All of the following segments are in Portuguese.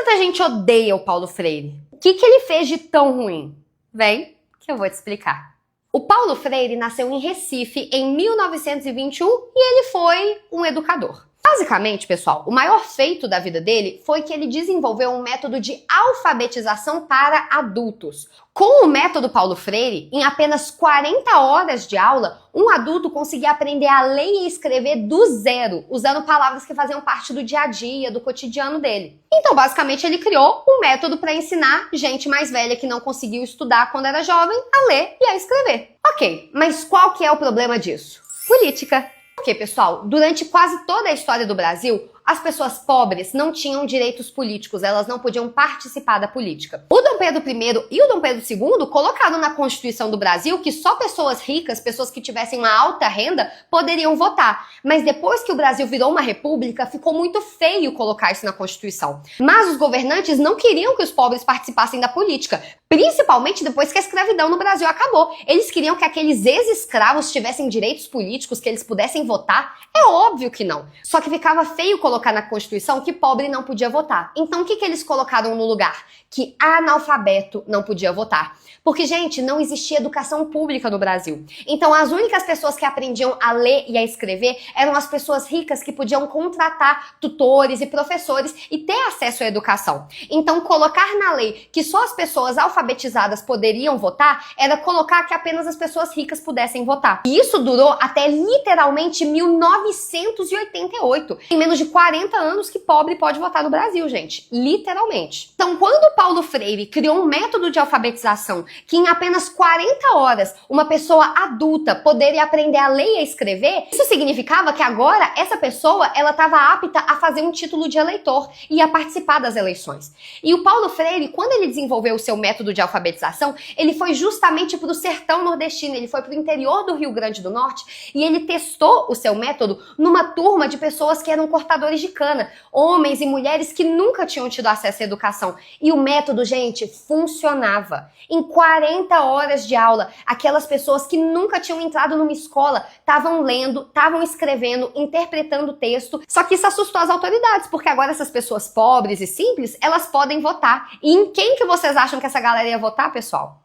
tanta gente odeia o Paulo Freire? O que ele fez de tão ruim? Vem, que eu vou te explicar. O Paulo Freire nasceu em Recife em 1921 e ele foi um educador. Basicamente, pessoal, o maior feito da vida dele foi que ele desenvolveu um método de alfabetização para adultos. Com o método Paulo Freire, em apenas 40 horas de aula, um adulto conseguia aprender a ler e escrever do zero, usando palavras que faziam parte do dia a dia, do cotidiano dele. Então, basicamente, ele criou um método para ensinar gente mais velha que não conseguiu estudar quando era jovem a ler e a escrever. Ok, mas qual que é o problema disso? Política. Porque, pessoal, durante quase toda a história do Brasil, as pessoas pobres não tinham direitos políticos, elas não podiam participar da política. O Dom Pedro I e o Dom Pedro II colocaram na Constituição do Brasil que só pessoas ricas, pessoas que tivessem uma alta renda, poderiam votar. Mas depois que o Brasil virou uma república, ficou muito feio colocar isso na Constituição. Mas os governantes não queriam que os pobres participassem da política, principalmente depois que a escravidão no Brasil acabou. Eles queriam que aqueles ex-escravos tivessem direitos políticos, que eles pudessem votar. É óbvio que não. Só que ficava feio colocar na Constituição que pobre não podia votar. Então o que eles colocaram no lugar? Que analfabeto não podia votar. Porque, gente, não existia educação pública no Brasil. Então as únicas pessoas que aprendiam a ler e a escrever eram as pessoas ricas que podiam contratar tutores e professores e ter acesso à educação. Então colocar na lei que só as pessoas alfabetizadas poderiam votar era colocar que apenas as pessoas ricas pudessem votar. E isso durou até literalmente 1988. Em menos de 40 anos que pobre pode votar no Brasil, gente. Literalmente. Então, quando Paulo Freire criou um método de alfabetização que em apenas 40 horas uma pessoa adulta poderia aprender a ler e a escrever, isso significava que agora essa pessoa ela estava apta a fazer um título de eleitor e a participar das eleições. E o Paulo Freire, quando ele desenvolveu o seu método de alfabetização, ele foi justamente para o sertão nordestino, ele foi para o interior do Rio Grande do Norte e ele testou o seu método numa turma de pessoas que eram cortadores de cana, homens e mulheres que nunca tinham tido acesso à educação. E o método, gente, funcionava. Em 40 horas de aula, aquelas pessoas que nunca tinham entrado numa escola estavam lendo, estavam escrevendo, interpretando o texto. Só que isso assustou as autoridades, porque agora essas pessoas pobres e simples, elas podem votar. E em quem que vocês acham que essa galera ia votar, pessoal?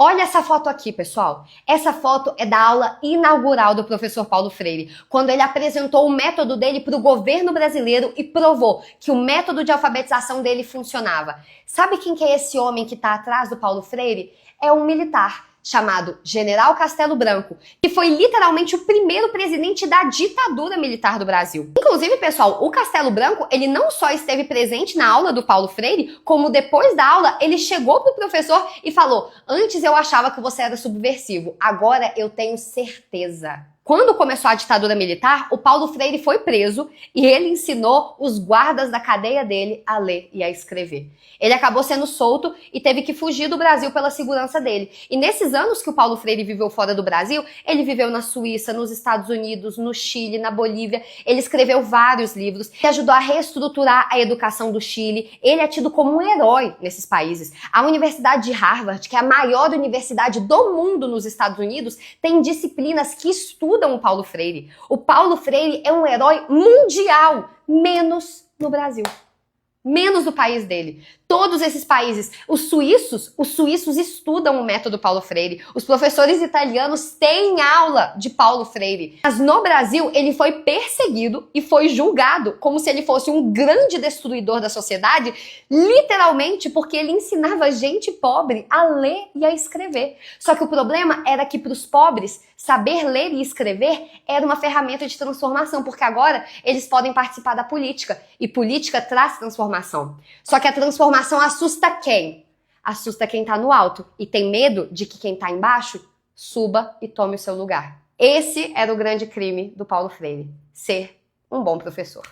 Olha essa foto aqui, pessoal. Essa foto é da aula inaugural do professor Paulo Freire, quando ele apresentou o método dele para o governo brasileiro e provou que o método de alfabetização dele funcionava. Sabe quem que é esse homem que está atrás do Paulo Freire? É um militar chamado General Castelo Branco, que foi literalmente o primeiro presidente da ditadura militar do Brasil. Inclusive, pessoal, o Castelo Branco, ele não só esteve presente na aula do Paulo Freire, como depois da aula, ele chegou pro professor e falou: antes eu achava que você era subversivo, agora eu tenho certeza. Quando começou a ditadura militar, o Paulo Freire foi preso e ele ensinou os guardas da cadeia dele a ler e a escrever. Ele acabou sendo solto e teve que fugir do Brasil pela segurança dele. E nesses anos que o Paulo Freire viveu fora do Brasil, ele viveu na Suíça, nos Estados Unidos, no Chile, na Bolívia. Ele escreveu vários livros que ajudou a reestruturar a educação do Chile. Ele é tido como um herói nesses países. A Universidade de Harvard, que é a maior universidade do mundo nos Estados Unidos, tem disciplinas que estudam o Paulo Freire. O Paulo Freire é um herói mundial, menos no Brasil. Menos no país dele. Todos esses países, os suíços estudam o método Paulo Freire. Os professores italianos têm aula de Paulo Freire. Mas no Brasil, ele foi perseguido e foi julgado como se ele fosse um grande destruidor da sociedade, literalmente porque ele ensinava gente pobre a ler e a escrever. Só que o problema era que para os pobres, saber ler e escrever era uma ferramenta de transformação, porque agora eles podem participar da política. E política traz transformação. Só que a transformação assusta quem? Assusta quem tá no alto e tem medo de que quem tá embaixo suba e tome o seu lugar. Esse era o grande crime do Paulo Freire, ser um bom professor.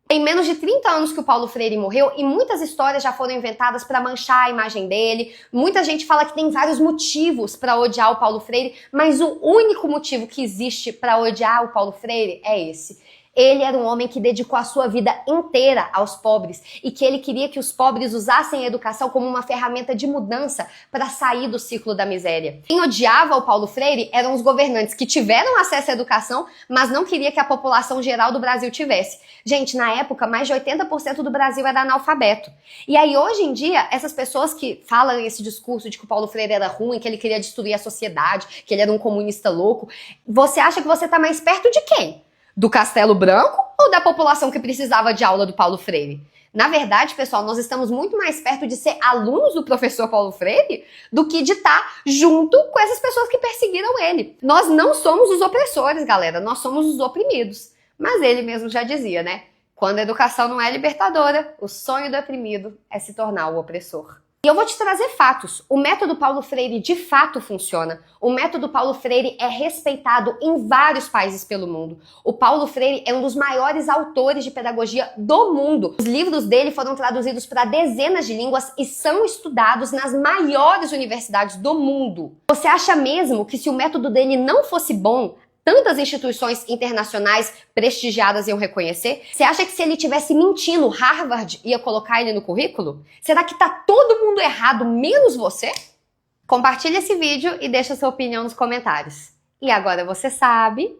Tem menos de 30 anos que o Paulo Freire morreu e muitas histórias já foram inventadas para manchar a imagem dele. Muita gente fala que tem vários motivos para odiar o Paulo Freire, mas o único motivo que existe para odiar o Paulo Freire é esse. Ele era um homem que dedicou a sua vida inteira aos pobres e que ele queria que os pobres usassem a educação como uma ferramenta de mudança para sair do ciclo da miséria. Quem odiava o Paulo Freire eram os governantes que tiveram acesso à educação, mas não queria que a população geral do Brasil tivesse. Gente, na época, mais de 80% do Brasil era analfabeto. E aí, hoje em dia, essas pessoas que falam esse discurso de que o Paulo Freire era ruim, que ele queria destruir a sociedade, que ele era um comunista louco, você acha que você tá mais perto de quem? Do Castelo Branco ou da população que precisava de aula do Paulo Freire? Na verdade, pessoal, nós estamos muito mais perto de ser alunos do professor Paulo Freire do que de estar junto com essas pessoas que perseguiram ele. Nós não somos os opressores, galera, nós somos os oprimidos. Mas ele mesmo já dizia, né? Quando a educação não é libertadora, o sonho do oprimido é se tornar o opressor. E eu vou te trazer fatos. O método Paulo Freire de fato funciona. O método Paulo Freire é respeitado em vários países pelo mundo. O Paulo Freire é um dos maiores autores de pedagogia do mundo. Os livros dele foram traduzidos para dezenas de línguas e são estudados nas maiores universidades do mundo. Você acha mesmo que se o método dele não fosse bom, tantas instituições internacionais prestigiadas iam reconhecer? Você acha que se ele tivesse mentindo, Harvard ia colocar ele no currículo? Será que tá todo mundo errado, menos você? Compartilha esse vídeo e deixa sua opinião nos comentários. E agora você sabe...